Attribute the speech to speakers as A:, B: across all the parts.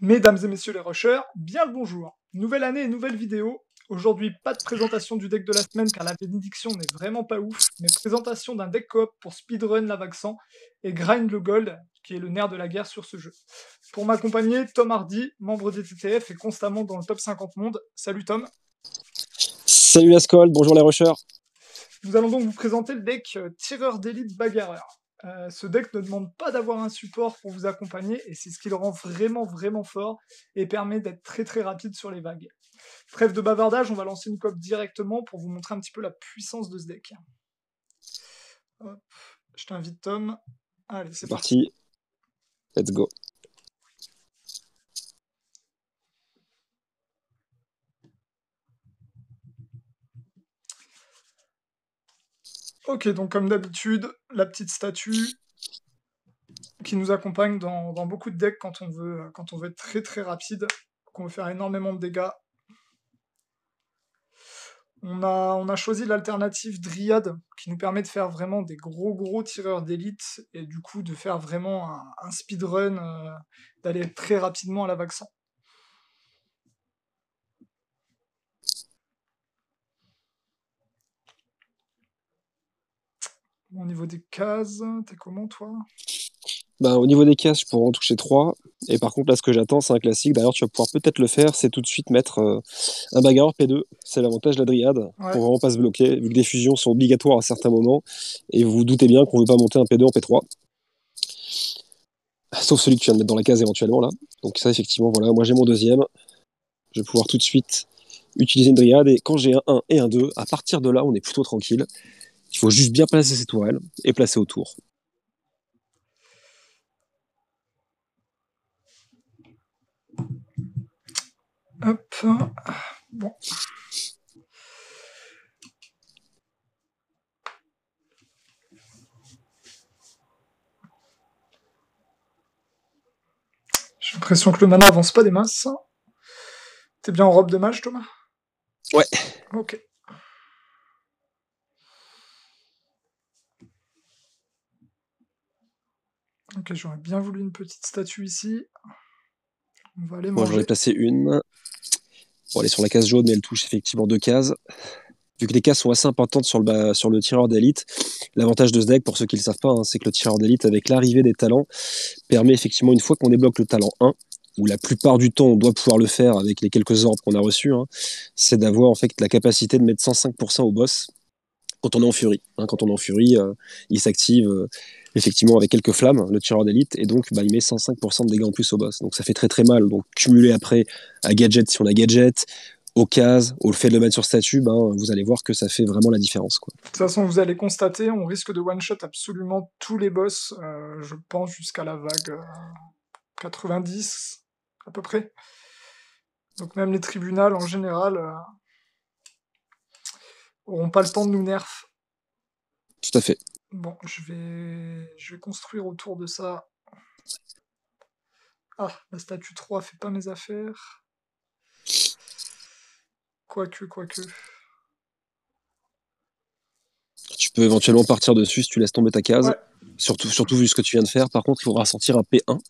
A: Mesdames et messieurs les rushers, bien le bonjour. Nouvelle année et nouvelle vidéo. Aujourd'hui, pas de présentation du deck de la semaine car la bénédiction n'est vraiment pas ouf, mais présentation d'un deck coop pour speedrun la Vaxan et grind le gold, qui est le nerf de la guerre sur ce jeu. Pour m'accompagner, Tom Hardy, membre des TTF et constamment dans le top 50 monde. Salut Tom.
B: Salut Ascol, bonjour les rushers.
A: Nous allons donc vous présenter le deck tireur d'élite bagarreur. Ce deck ne demande pas d'avoir un support pour vous accompagner, et c'est ce qui le rend vraiment fort, et permet d'être très rapide sur les vagues. Trêve de bavardage, on va lancer une coop directement pour vous montrer un petit peu la puissance de ce deck. Hop, je t'invite Tom. Allez, c'est parti.
B: Let's go.
A: Ok, donc comme d'habitude, la petite statue qui nous accompagne dans beaucoup de decks quand on veut être très rapide, qu'on veut faire énormément de dégâts. On a choisi l'alternative Dryad, qui nous permet de faire vraiment des gros tireurs d'élite, et du coup de faire vraiment un speedrun, d'aller très rapidement à la Vaxan. Au niveau des cases, t'es comment toi?
B: Au niveau des cases, je pourrais en toucher 3. Et par contre, là, ce que j'attends, c'est un classique. D'ailleurs, tu vas pouvoir peut-être le faire, c'est tout de suite mettre un bagarreur P2. C'est l'avantage de la Dryade,
A: Ouais.
B: pour vraiment pas se bloquer, vu que des fusions sont obligatoires à certains moments. Et vous vous doutez bien qu'on veut pas monter un P2 en P3. Sauf celui que tu viens de mettre dans la case éventuellement, là. Donc ça, effectivement, voilà. Moi, j'ai mon deuxième. Je vais pouvoir tout de suite utiliser une Dryade. Et quand j'ai un 1 et un 2, à partir de là, on est plutôt tranquille. Il faut juste bien placer ses tourelles et placer autour.
A: Hop. Bon. J'ai l'impression que le mana avance pas des masses. T'es bien en robe de mage, Thomas?
B: Ouais.
A: Ok. Ok, j'aurais bien voulu une petite statue ici. On va aller
B: Moi, j'en ai
A: manger.
B: placé une. Bon, elle est sur la case jaune, mais elle touche effectivement 2 cases. Vu que les cases sont assez importantes sur le tireur d'élite, l'avantage de ce deck, pour ceux qui ne le savent pas, hein, c'est que le tireur d'élite, avec l'arrivée des talents, permet effectivement, une fois qu'on débloque le talent 1, où la plupart du temps on doit pouvoir le faire avec les quelques orbes qu'on a reçus, hein, c'est d'avoir en fait la capacité de mettre 105% au boss quand on est en furie. Hein, quand on est en furie, il s'active effectivement avec quelques flammes, le tireur d'élite, et donc il met 105% de dégâts en plus au boss. Donc ça fait très mal. Donc cumulé après à gadget, si on a gadget, aux cases, au fait de le mettre sur statut, vous allez voir que ça fait vraiment la différence, quoi.
A: De toute façon, vous allez constater, on risque de one-shot absolument tous les boss, je pense jusqu'à la vague 90, à peu près. Donc même les tribunals, en général, auront pas le temps de nous nerf.
B: Tout à fait.
A: Bon, je vais construire autour de ça. Ah, la statue 3 fait pas mes affaires. Quoique.
B: Tu peux éventuellement partir dessus si tu laisses tomber ta case.
A: Ouais.
B: Surtout vu ce que tu viens de faire. Par contre, il faudra sortir un P1.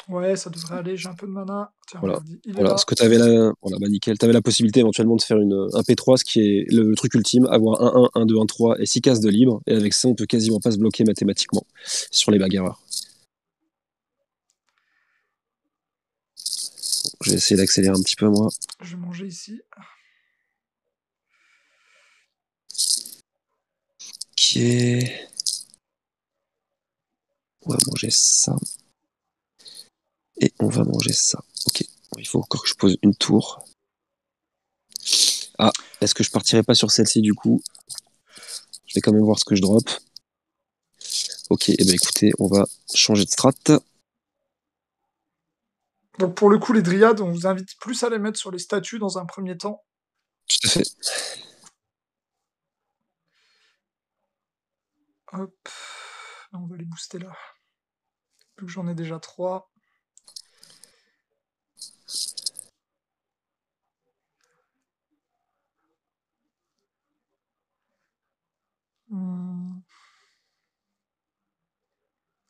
A: Ouais, ça devrait aller, j'ai un peu de mana. Tiens,
B: Voilà.
A: regarde, il est
B: Voilà,
A: là.
B: ce que tu avais là, voilà, nickel. Tu avais la possibilité éventuellement de faire un P3, ce qui est le truc ultime, avoir un 1, un 2, un 3 et 6 cases de libre. Et avec ça, on peut quasiment pas se bloquer mathématiquement sur les bagarreurs. Je vais essayer d'accélérer un petit peu, moi.
A: Je vais manger ici.
B: Ok. On va manger ça. Et on va manger ça. Ok. Bon, il faut encore que je pose une tour. Ah, est-ce que je partirai pas sur celle-ci du coup? Je vais quand même voir ce que je drop. Ok, et ben écoutez, on va changer de strat.
A: Donc pour le coup, les dryades, on vous invite plus à les mettre sur les statues dans un premier temps.
B: Tout à fait.
A: Hop. On va les booster là. Vu que j'en ai déjà 3.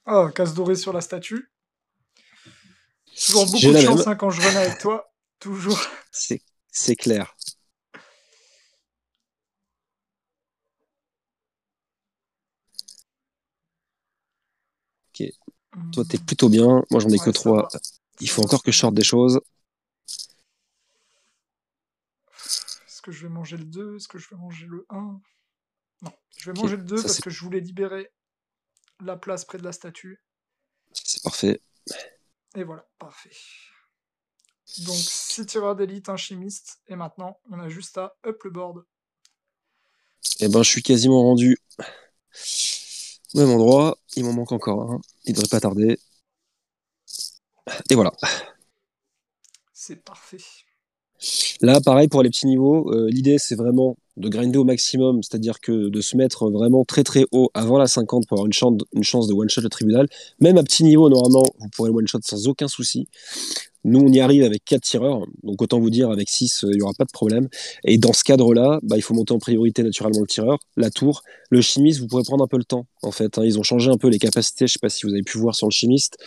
A: Ah, case dorée sur la statue. Toujours
B: J'ai
A: beaucoup de
B: la même,
A: chance hein, quand je run avec toi. Toujours.
B: c'est c'est clair. Ok, toi t'es plutôt bien, moi j'en ai que
A: Ouais, ça
B: 3.
A: va.
B: Il
A: Ça
B: faut
A: va,
B: encore
A: ça
B: que je
A: va.
B: sorte des choses.
A: Est-ce que je vais manger le 2? Est-ce que je vais manger le 1? Non, je vais
B: Ok,
A: manger le 2
B: ça
A: parce
B: c'est
A: que je voulais libérer la place près de la statue.
B: parfait.
A: Et voilà, parfait. Donc 6 tireurs d'élite, un chimiste, et maintenant on a juste à up le board.
B: Eh ben je suis quasiment rendu au même endroit, il m'en manque encore un, il devrait pas tarder. Et voilà.
A: C'est parfait.
B: Là, pareil pour les petits niveaux, l'idée c'est vraiment de grinder au maximum, c'est-à-dire que de se mettre vraiment très très haut avant la 50 pour avoir une chance de one-shot le tribunal. Même à petit niveau, normalement, vous pourrez le one-shot sans aucun souci. Nous, on y arrive avec 4 tireurs, donc autant vous dire, avec 6, il n'y aura pas de problème. Et dans ce cadre-là, bah, il faut monter en priorité naturellement le tireur, la tour. Le chimiste, vous pourrez prendre un peu le temps, en fait. Hein. Ils ont changé un peu les capacités, je ne sais pas si vous avez pu voir sur le chimiste,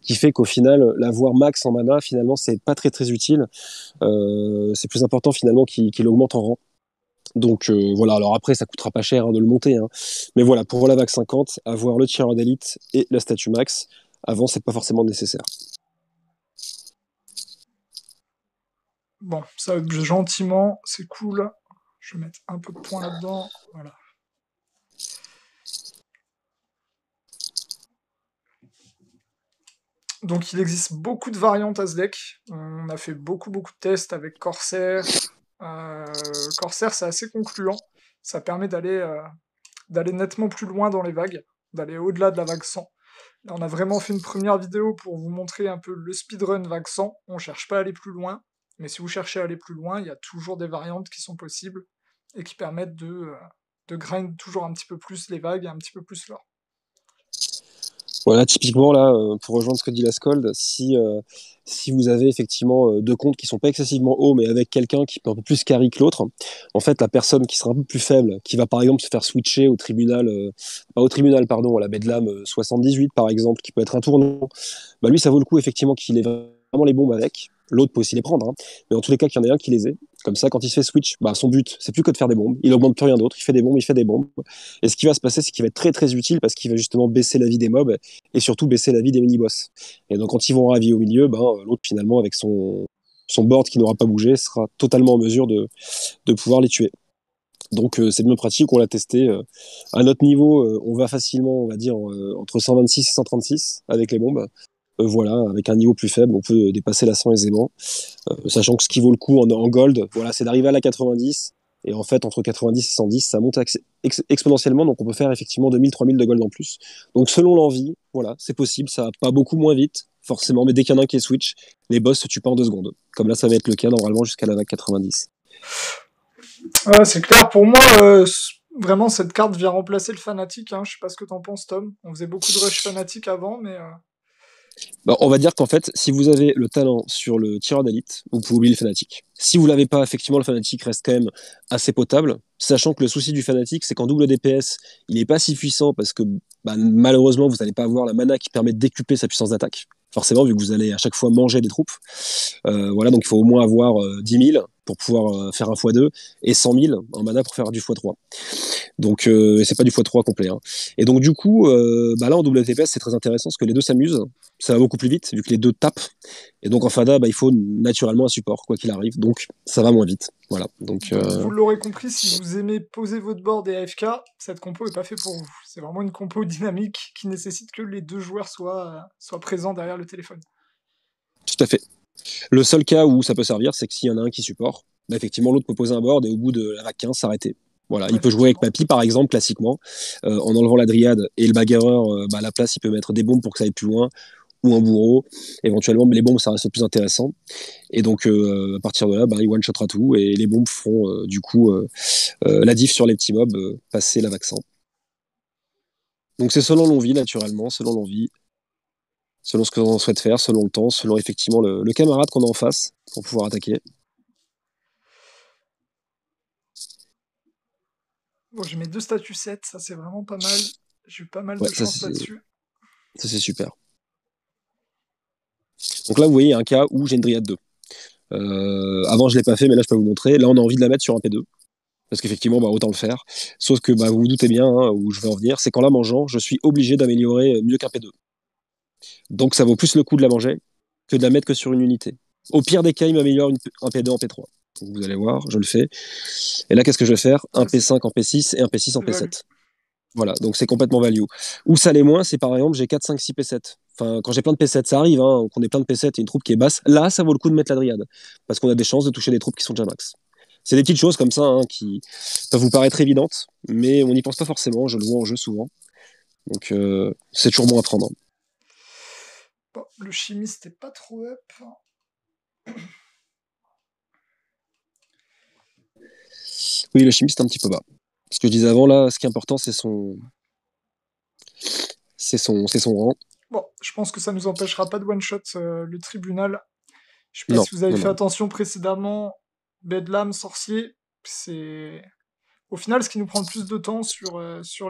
B: qui fait qu'au final, l'avoir max en mana, finalement, c'est pas très très utile. C'est plus important finalement qu'il augmente en rang. Donc voilà, alors après ça coûtera pas cher hein, de le monter, hein. Mais voilà, pour la vague 50, avoir le tireur d'élite et la statue max, avant c'est pas forcément nécessaire.
A: Bon, ça up gentiment, c'est cool. Je vais mettre un peu de points là-dedans. Voilà. Donc il existe beaucoup de variantes à ce deck. On a fait beaucoup de tests avec Corsair. Corsair c'est assez concluant. Ça permet d'aller nettement plus loin dans les vagues, d'aller au-delà de la vague 100. Là, on a vraiment fait une première vidéo pour vous montrer un peu le speedrun vague 100. On cherche pas à aller plus loin, mais si vous cherchez à aller plus loin, il y a toujours des variantes qui sont possibles et qui permettent de grind toujours un petit peu plus les vagues et un petit peu plus l'or.
B: Voilà, typiquement là, pour rejoindre ce que dit la Scold, si vous avez effectivement deux comptes qui sont pas excessivement hauts, mais avec quelqu'un qui peut un peu plus carry que l'autre, en fait la personne qui sera un peu plus faible, qui va par exemple se faire switcher au tribunal, pas au tribunal pardon, à la Bedlam 78 par exemple, qui peut être un tournant, bah lui ça vaut le coup effectivement qu'il ait vraiment les bombes avec. L'autre peut aussi les prendre, hein. Mais en tous les cas qu'il y en ait un qui les ait. Comme ça, quand il se fait switch, bah, son but, c'est plus que de faire des bombes. Il augmente plus rien d'autre. Il fait des bombes, il fait des bombes. Et ce qui va se passer, c'est qu'il va être très très utile parce qu'il va justement baisser la vie des mobs et surtout baisser la vie des mini-boss. Et donc quand ils vont ravis au milieu, ben, l'autre finalement avec son board qui n'aura pas bougé sera totalement en mesure de pouvoir les tuer. Donc c'est bien pratique, on l'a testé. À notre niveau, on va facilement, on va dire, entre 126 et 136 avec les bombes. Voilà, avec un niveau plus faible, on peut dépasser la 100 aisément. Sachant que ce qui vaut le coup en gold, voilà, c'est d'arriver à la 90. Et en fait, entre 90 et 110, ça monte exponentiellement. Donc, on peut faire effectivement 2000, 3000 de gold en plus. Donc, selon l'envie, voilà, c'est possible. Ça va pas beaucoup moins vite, forcément. Mais dès qu'il y en a un qui est switch, les boss se tuent pas en 2 secondes. Comme là, ça va être le cas normalement jusqu'à la vague 90.
A: Ouais, c'est clair, pour moi, vraiment cette carte vient remplacer le fanatique. Hein. Je sais pas ce que t'en penses, Tom. On faisait beaucoup de rush fanatique avant, mais
B: Bah, on va dire qu'en fait, si vous avez le talent sur le tireur d'élite, vous pouvez oublier le fanatique. Si vous l'avez pas, effectivement, le fanatique reste quand même assez potable, sachant que le souci du fanatique, c'est qu'en double DPS, il n'est pas si puissant parce que bah, malheureusement, vous n'allez pas avoir la mana qui permet de décupler sa puissance d'attaque. Forcément, vu que vous allez à chaque fois manger des troupes. Voilà, donc il faut au moins avoir 10 000 pour pouvoir faire un x2 et 100 000 en mana pour faire du x3. Donc c'est pas du x3 complet, hein. Et donc du coup, bah là en WTPS c'est très intéressant parce que les deux s'amusent, ça va beaucoup plus vite vu que les deux tapent. Et donc en Fada, bah, il faut naturellement un support quoi qu'il arrive, donc ça va moins vite. Voilà.
A: donc vous l'aurez compris, si vous aimez poser votre board et AFK, cette compo est pas fait pour vous. C'est vraiment une compo dynamique qui nécessite que les deux joueurs soient présents derrière le téléphone.
B: Tout à fait. Le seul cas où ça peut servir, c'est que s'il y en a un qui supporte, bah, effectivement l'autre peut poser un board et au bout de la vague 15 s'arrêter. Voilà, il peut jouer avec
A: Effectivement.
B: Papy par exemple classiquement, en enlevant la dryade et le bagarreur, bah, à la place il peut mettre des bombes pour que ça aille plus loin, ou un bourreau, éventuellement, mais les bombes ça reste le plus intéressant. Et donc à partir de là, bah, il one-shotera tout et les bombes feront du coup la diff sur les petits mobs, passer la vaccin. Donc c'est selon l'envie naturellement, selon l'envie, selon ce que l'on souhaite faire, selon le temps, selon effectivement le camarade qu'on a en face pour pouvoir attaquer.
A: Bon, j'ai mes deux statuts 7, ça c'est vraiment pas mal. J'ai eu pas mal
B: Ouais,
A: de chance là-dessus.
B: ça c'est super. Donc là, vous voyez, il y a un cas où j'ai une Dryade 2. Avant, je ne l'ai pas fait, mais là, je peux vous montrer. Là, on a envie de la mettre sur un P2. Parce qu'effectivement, bah, autant le faire. Sauf que vous vous doutez bien hein, où je vais en venir, c'est qu'en la mangeant, je suis obligé d'améliorer mieux qu'un P2. Donc ça vaut plus le coup de la manger que de la mettre que sur une unité. Au pire des cas, il m'améliore un P2 en P3. Donc vous allez voir, je le fais. Et là, qu'est-ce que je vais faire? Un P5 en P6 et un P6 en P7. Voilà, donc c'est complètement value. Où ça l'est moins, c'est par exemple, j'ai 4, 5, 6 P7. Enfin, quand j'ai plein de P7, ça arrive, hein, qu'on ait plein de P7 et une troupe qui est basse. Là, ça vaut le coup de mettre la Dryade. Parce qu'on a des chances de toucher des troupes qui sont déjà max. C'est des petites choses comme ça hein, qui peuvent vous paraître évidentes, mais on n'y pense pas forcément. Je le vois en jeu souvent. Donc, c'est toujours bon à prendre.
A: Bon, le chimiste est pas trop up.
B: Oui, le chimiste est un petit peu bas. Ce que je disais avant, là, ce qui est important, c'est son rang.
A: Bon, je pense que ça nous empêchera pas de one-shot le tribunal. Je sais pas
B: Non,
A: si vous avez
B: non,
A: fait
B: non.
A: attention précédemment. Bedlam, sorcier, c'est... Au final, ce qui nous prend le plus de temps sur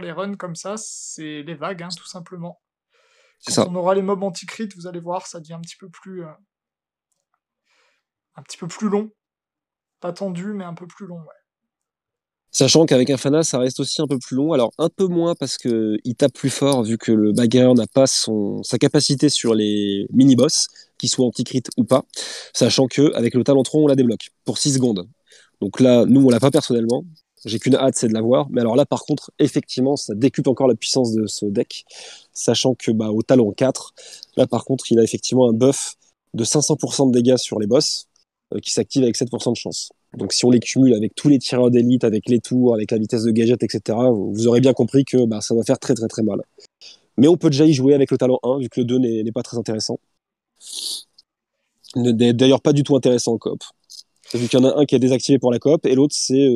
A: les runs comme ça, c'est les vagues, hein, tout simplement.
B: C'est
A: Quand
B: ça.
A: on aura les mobs anti-crit, vous allez voir, ça devient un petit peu plus long. Pas tendu, mais un peu plus long, ouais.
B: Sachant qu'avec un Fana, ça reste aussi un peu plus long. Alors, un peu moins parce qu'il tape plus fort, vu que le bagarreur n'a pas sa capacité sur les mini-boss, qu'ils soient anti-crit ou pas. Sachant qu'avec le Talentron, on la débloque pour 6 secondes. Donc là, nous, on l'a pas personnellement. J'ai qu'une hâte, c'est de l'avoir. Mais alors là, par contre, effectivement, ça décuple encore la puissance de ce deck. Sachant que au talent 4, là, par contre, il a effectivement un buff de 500% de dégâts sur les boss, qui s'active avec 7% de chance. Donc si on les cumule avec tous les tireurs d'élite, avec les tours, avec la vitesse de gadget, etc., vous aurez bien compris que ça va faire très très très mal. Mais on peut déjà y jouer avec le talent 1, vu que le 2 n'est pas très intéressant. N'est d'ailleurs pas du tout intéressant en coop. Vu qu'il y en a un qui est désactivé pour la coop, et l'autre, c'est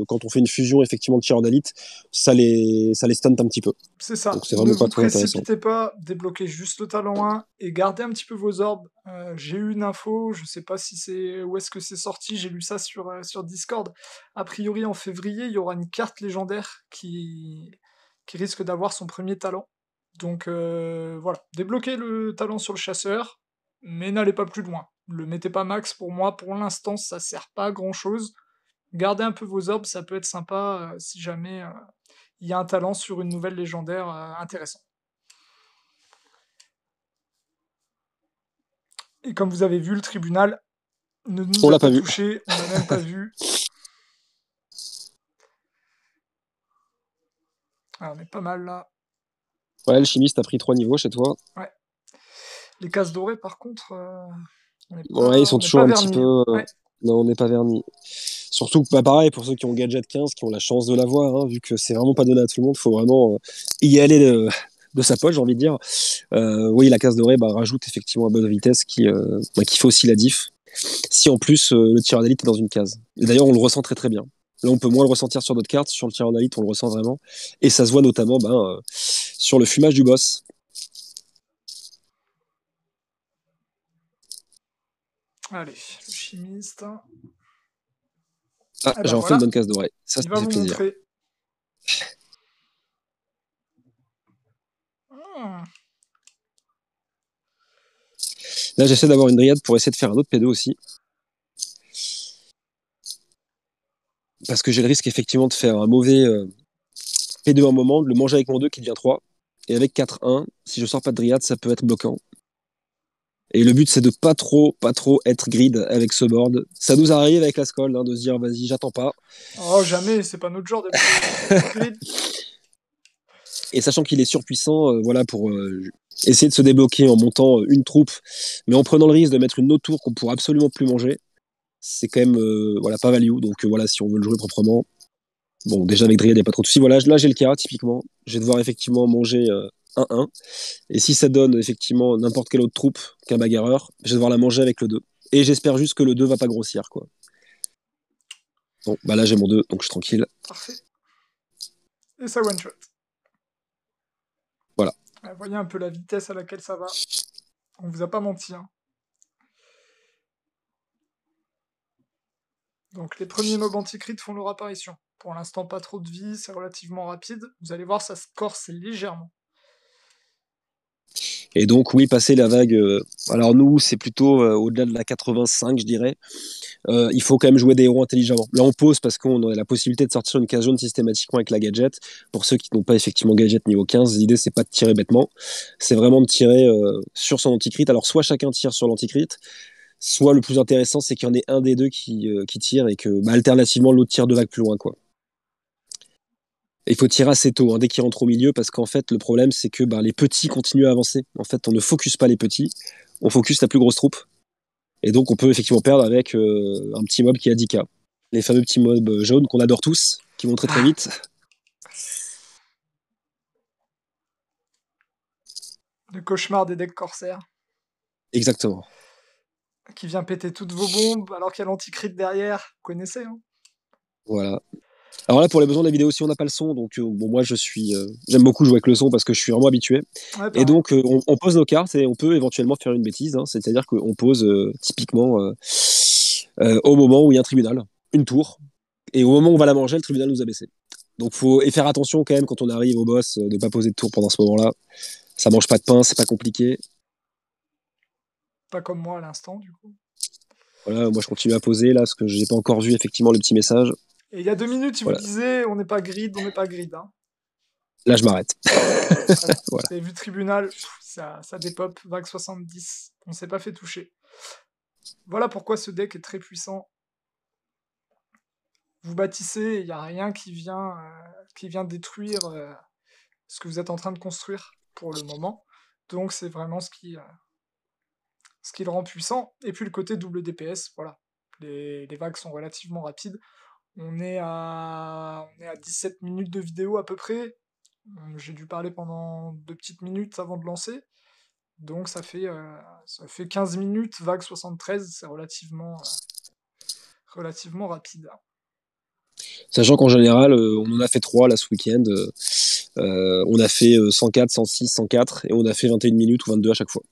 B: quand on fait une fusion effectivement de tireurs d'élite, ça les stunt un petit peu.
A: C'est ça.
B: Donc c'est
A: Ne
B: vraiment pas
A: vous
B: très intéressant.
A: précipitez pas, débloquez juste le talent 1 et gardez un petit peu vos orbes. J'ai eu une info, je sais pas si c'est où est-ce que c'est sorti, j'ai lu ça sur Discord. A priori en février, il y aura une carte légendaire qui risque d'avoir son premier talent. Donc voilà, débloquez le talent sur le chasseur, mais n'allez pas plus loin. Le mettez pas max pour moi, pour l'instant ça sert pas à grand chose. Gardez un peu vos orbes, ça peut être sympa si jamais il y a un talent sur une nouvelle légendaire intéressant. Et comme vous avez vu, le tribunal ne nous
B: On
A: a
B: l'a pas
A: pas
B: vu.
A: touché, on l'a même pas vu. Ah, on est pas mal là.
B: Ouais, le chimiste a pris 3 niveaux chez toi.
A: Ouais. Les cases dorées, par contre,
B: Ouais, ils sont
A: on n'est
B: toujours
A: pas
B: un petit
A: vernis.
B: peu.
A: Hein. Ouais.
B: Non, on n'est pas vernis. Surtout que, pareil, pour ceux qui ont Gadget 15, qui ont la chance de l'avoir, hein, vu que c'est vraiment pas donné à tout le monde, il faut vraiment y aller de sa poche, j'ai envie de dire. Oui, la case dorée rajoute effectivement un bonne vitesse qui fait aussi la diff. Si en plus le tireur d'élite est dans une case. Et d'ailleurs, on le ressent très très bien. Là, on peut moins le ressentir sur d'autres cartes. Sur le tireur d'élite, on le ressent vraiment. Et ça se voit notamment sur le fumage du boss.
A: Allez, le chimiste.
B: Ah,
A: Eh ben
B: j'ai enfin une
A: voilà,
B: bonne case dorée. Ça
A: il va
B: me fait
A: vous
B: plaisir.
A: montrer. Hmm.
B: Là, j'essaie d'avoir une dryade pour essayer de faire un autre P2 aussi. Parce que j'ai le risque effectivement de faire un mauvais P2 un moment, de le manger avec mon 2 qui devient 3. Et avec 4-1, si je sors pas de dryade, ça peut être bloquant. Et le but, c'est de pas trop être grid avec ce board. Ça nous arrive avec la Skold, de se dire, vas-y, j'attends pas.
A: Oh, jamais, c'est pas notre genre d'être grid.
B: Et sachant qu'il est surpuissant, voilà, pour essayer de se débloquer en montant une troupe, mais en prenant le risque de mettre une autre tour qu'on pourra absolument plus manger, c'est quand même voilà, pas value. Donc voilà, si on veut le jouer proprement, bon, déjà avec Dryad, il n'y a pas trop de soucis. Voilà, là j'ai le cas, typiquement. Je vais devoir effectivement manger 1-1. Et si ça donne effectivement n'importe quelle autre troupe qu'un bagarreur, je vais devoir la manger avec le 2. Et j'espère juste que le 2 va pas grossir, quoi. Bon, là j'ai mon 2, donc je suis tranquille.
A: Parfait. Et ça one shot.
B: Voilà.
A: Voyez un peu la vitesse à laquelle ça va. On vous a pas menti. Hein. Donc les premiers mobs anti-crit font leur apparition. Pour l'instant, pas trop de vie, c'est relativement rapide. Vous allez voir, ça se corse légèrement.
B: Et donc, oui, passer la vague. Alors, nous, c'est plutôt au-delà de la 85, je dirais. Il faut quand même jouer des héros intelligemment. Là, on pose parce qu'on a la possibilité de sortir une case jaune systématiquement avec la gadget. Pour ceux qui n'ont pas effectivement gadget niveau 15, l'idée, c'est pas de tirer bêtement. C'est vraiment de tirer sur son anti-crit. Alors, soit chacun tire sur l'anti-crit, soit le plus intéressant, c'est qu'il y en ait un des deux qui tire et que, alternativement, l'autre tire 2 vagues plus loin, quoi. Et il faut tirer assez tôt, hein, dès qu'ils rentrent au milieu, parce qu'en fait, le problème, c'est que les petits continuent à avancer. En fait, on ne focus pas les petits, on focus la plus grosse troupe. Et donc, on peut effectivement perdre avec un petit mob qui a 10k. Les fameux petits mobs jaunes qu'on adore tous, qui vont très très vite.
A: Le cauchemar des decks corsaires.
B: Exactement.
A: Qui vient péter toutes vos bombes alors qu'il y a l'anti-crit derrière. Vous connaissez, hein.
B: Voilà. Alors là, pour les besoins de la vidéo, si on n'a pas le son, donc moi j'aime beaucoup jouer avec le son parce que je suis vraiment habitué.
A: Ouais,
B: Et donc on pose nos cartes et on peut éventuellement faire une bêtise, hein, c'est-à-dire qu'on pose typiquement au moment où il y a un tribunal, une tour, et au moment où on va la manger, le tribunal nous a baissé. Donc faut faire attention quand même quand on arrive au boss de pas poser de tour pendant ce moment-là. Ça mange pas de pain, c'est pas compliqué.
A: Pas comme moi à l'instant, du coup.
B: Voilà, moi je continue à poser là, parce que j'ai pas encore vu effectivement le petit message.
A: Et il y a 2 minutes, il
B: voilà.
A: vous disait on n'est pas grid, on n'est pas grid. Hein.
B: Là je m'arrête.
A: Voilà.
B: Voilà.
A: Vous avez vu tribunal, ça dépop, vague 70, on s'est pas fait toucher. Voilà pourquoi ce deck est très puissant. Vous bâtissez, il n'y a rien qui vient détruire ce que vous êtes en train de construire pour le moment. Donc c'est vraiment ce qui le rend puissant. Et puis le côté double DPS, voilà. Les vagues sont relativement rapides. On est à 17 minutes de vidéo à peu près. J'ai dû parler pendant 2 petites minutes avant de lancer. Donc ça fait 15 minutes, vague 73, c'est relativement rapide.
B: Sachant qu'en général, on en a fait 3 là ce week-end. On a fait 104, 106, 104 et on a fait 21 minutes ou 22 à chaque fois.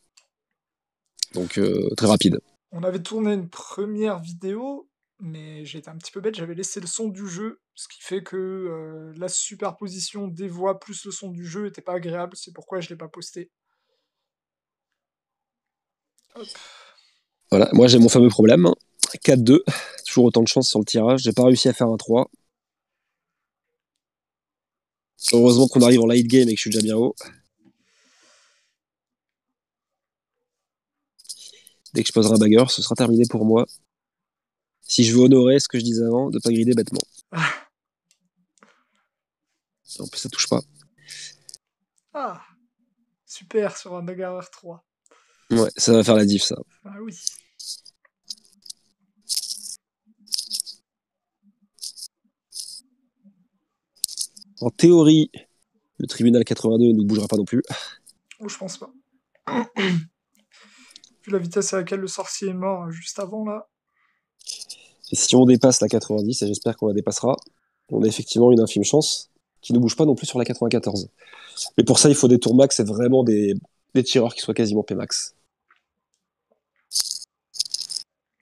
B: Donc très rapide.
A: On avait tourné une première vidéo, mais j'ai été un petit peu bête, j'avais laissé le son du jeu, ce qui fait que la superposition des voix plus le son du jeu était pas agréable, c'est pourquoi je l'ai pas posté. Hop.
B: Voilà, moi j'ai mon fameux problème. 4-2, toujours autant de chance sur le tirage. J'ai pas réussi à faire un 3. Heureusement qu'on arrive en late game et que je suis déjà bien haut. Dès que je poserai un bagger, ce sera terminé pour moi. Si je veux honorer ce que je disais avant, de pas grider bêtement. En plus, ça touche pas.
A: Ah, super sur un bagarreur 3.
B: Ouais, ça va faire la diff, ça.
A: Ah oui.
B: En théorie, le tribunal 82 ne bougera pas non plus.
A: Oh, je pense pas. Vu la vitesse à laquelle le sorcier est mort juste avant, là.
B: Et si on dépasse la 90, et j'espère qu'on la dépassera, on a effectivement une infime chance qui ne bouge pas non plus sur la 94. Mais pour ça, il faut des tours max et vraiment des tireurs qui soient quasiment P-max.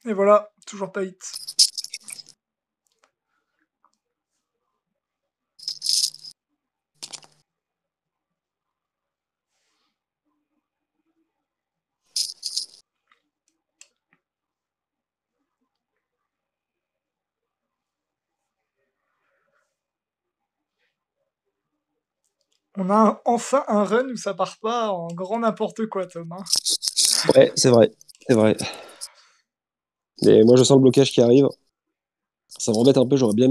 A: Et voilà, toujours pas hit. On a enfin un run où ça part pas en grand n'importe quoi, Tom. Hein.
B: Ouais, c'est vrai. C'est vrai. Mais moi, je sens le blocage qui arrive. Ça m'embête un peu. J'aurais bien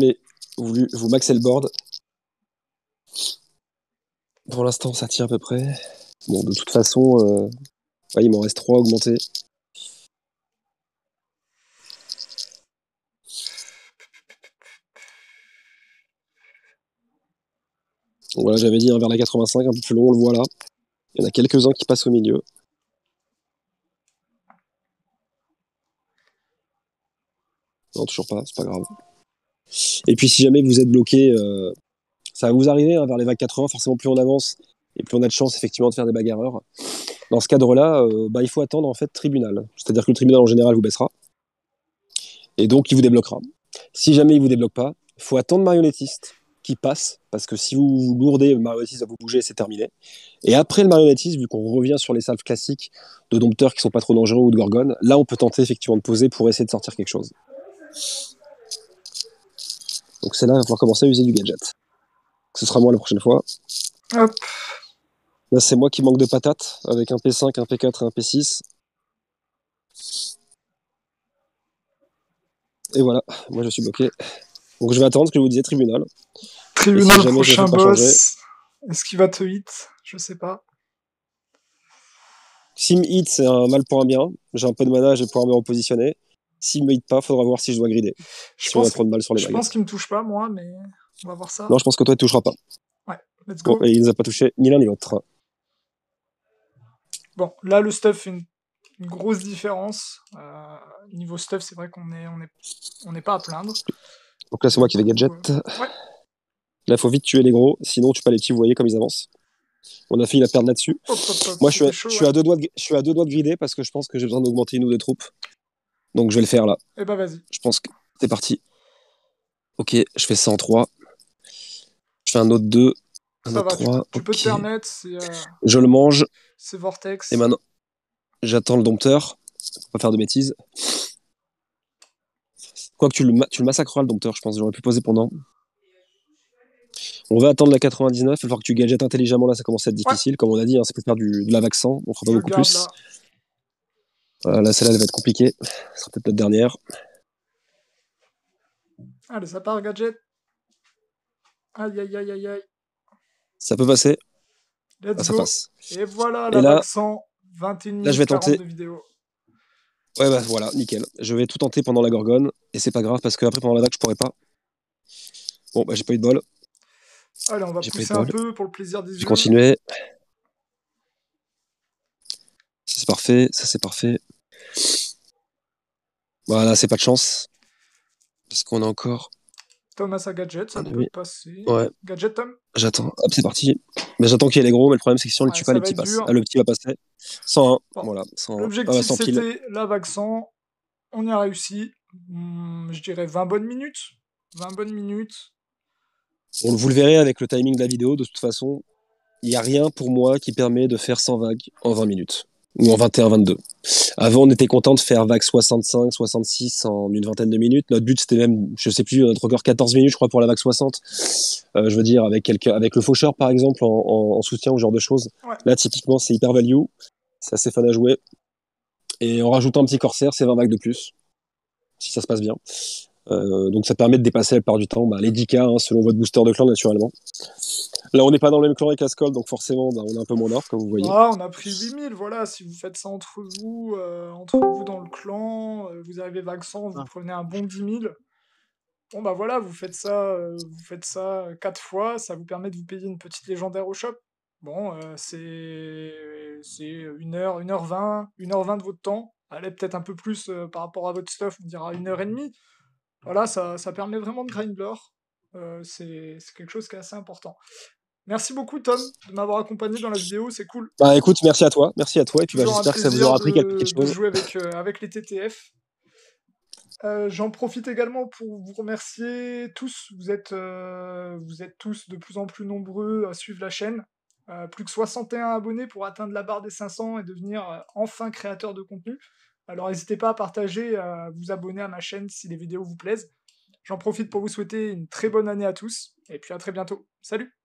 B: voulu vous maxer le board. Pour l'instant, ça tient à peu près. Bon, de toute façon, ouais, il m'en reste 3 augmentés. Donc voilà, j'avais dit vers la 85, un peu plus long, on le voit là. Il y en a quelques-uns qui passent au milieu. Non, toujours pas, c'est pas grave. Et puis si jamais vous êtes bloqué, ça va vous arriver vers les vagues 80, forcément plus on avance et plus on a de chance effectivement de faire des bagarreurs. Dans ce cadre-là, il faut attendre en fait tribunal. C'est-à-dire que le tribunal en général vous baissera et donc il vous débloquera. Si jamais il vous débloque pas, il faut attendre marionnettiste qui passe, parce que si vous lourdez, le marionnettiste va vous bouger, c'est terminé. Et après le marionnettiste, vu qu'on revient sur les salves classiques de dompteurs qui sont pas trop dangereux ou de gorgones, là on peut tenter effectivement de poser pour essayer de sortir quelque chose. Donc c'est là, il va falloir commencer à user du gadget. Ce sera moi la prochaine fois.
A: Hop.
B: Là c'est moi qui manque de patates, avec un P5, un P4 et un P6. Et voilà, moi je suis bloqué. Donc je vais attendre ce que je vous disais, tribunal.
A: Tribunal,
B: si jamais
A: prochain
B: pas changer,
A: boss. Est-ce qu'il va te hit? Je sais pas.
B: s'il me hit, c'est un mal pour un bien. J'ai un peu de mana, je vais pouvoir me repositionner. S'il me hit pas, faudra voir si je dois grider.
A: Je
B: Si on a
A: pense,
B: trop de mal sur les
A: je
B: baguettes.
A: pense qu'il me touche pas, moi, mais on va voir ça.
B: Non, je pense que toi, il touchera pas.
A: Ouais, let's
B: Bon,
A: go.
B: et il nous a pas touché ni l'un ni l'autre.
A: Bon, là, le stuff fait une grosse différence. Niveau stuff, c'est vrai qu'on n'est pas à plaindre.
B: Donc là, c'est moi qui vais gadget.
A: Ouais.
B: Là, il faut vite tuer les gros, sinon tu peux pas les petits, vous voyez comme ils avancent. On a fini la perdre là-dessus. Moi, je suis à 2 doigts de grider parce que je pense que j'ai besoin d'augmenter une ou deux troupes. Donc je vais le faire là.
A: Eh ben vas-y.
B: Je pense que c'est parti. Ok, je fais ça en 3. Je fais un autre 2. Un
A: Ça
B: autre
A: va,
B: 3.
A: tu peux te permettre.
B: Je le mange.
A: C'est Vortex.
B: Et maintenant, j'attends le dompteur. Faut pas faire de bêtises. Quoique tu le massacreras le dompteur, je pense. J'aurais pu poser pendant. On va attendre la 99. Il va falloir que tu gadgettes intelligemment. Là, ça commence à être difficile. Comme on a dit, hein, c'est pour faire de la vaccin. On fera pas beaucoup plus. Là, celle-là, elle va être compliquée. Ce sera peut-être notre dernière.
A: Allez, ça part, gadget. Aïe, aïe, aïe, aïe, aïe.
B: Ça peut passer.
A: Let's
B: ça
A: go.
B: passe.
A: Et voilà, la vaccin. 21 minutes,
B: là, je vais tenter.
A: de vidéo.
B: Ouais, bah voilà, nickel. Je vais tout tenter pendant la gorgone. Et c'est pas grave parce que après pendant la vague, je pourrais pas. Bon, bah, j'ai pas eu de bol.
A: Allez, on va pousser un peu pour le plaisir des yeux.
B: Je vais continuer. Ça, c'est parfait. Ça, c'est parfait. Voilà, c'est pas de chance. Parce qu'on a encore.
A: Tom a sa gadget, ça peut passer.
B: Ouais.
A: Gadget, Tom.
B: J'attends. Hop, c'est parti. Mais j'attends qu'il y ait les gros, mais le problème, c'est que si on les tue pas, les petits passent. Ah, le petit va passer. 101. Bon. Voilà. 101.
A: L'objectif, c'était la vaccin. On y a réussi. Je dirais 20 bonnes minutes. 20 bonnes minutes.
B: Vous le verrez avec le timing de la vidéo, de toute façon, il n'y a rien pour moi qui permet de faire 100 vagues en 20 minutes. Ou en 21-22. Avant, on était content de faire vague 65, 66 en une vingtaine de minutes. Notre but, c'était même, je sais plus, notre record 14 minutes, je crois, pour la vague 60. Je veux dire, avec le faucheur, par exemple, en soutien, ou ce genre de choses.
A: Ouais.
B: Là, typiquement, c'est hyper value. C'est assez fun à jouer. Et en rajoutant un petit corsaire, c'est 20 vagues de plus. Si ça se passe bien. Donc ça permet de dépasser la plupart du temps les 10K selon votre booster de clan naturellement. Là on n'est pas dans le même clan avec Ascol, donc forcément on a un peu moins d'or comme vous voyez.
A: Ah, on a pris 8000, voilà, si vous faites ça entre vous dans le clan, vous arrivez vague 100, vous prenez un bon 10 000. Bon bah voilà, vous faites ça 4 fois, ça vous permet de vous payer une petite légendaire au shop. Bon, c'est 1h, 1h20, 1h20 de votre temps. Allez, peut-être un peu plus par rapport à votre stuff, on dira 1h30. Voilà, ça permet vraiment de grind l'or. C'est quelque chose qui est assez important. Merci beaucoup Tom de m'avoir accompagné dans la vidéo, c'est cool.
B: Bah écoute, merci à toi, et puis j'espère que ça vous aura appris quelque chose.
A: De jouer avec les TTF. J'en profite également pour vous remercier tous. Vous êtes tous de plus en plus nombreux à suivre la chaîne. Plus que 61 abonnés pour atteindre la barre des 500 et devenir enfin créateur de contenu. Alors n'hésitez pas à partager, à vous abonner à ma chaîne si les vidéos vous plaisent. J'en profite pour vous souhaiter une très bonne année à tous, et puis à très bientôt. Salut!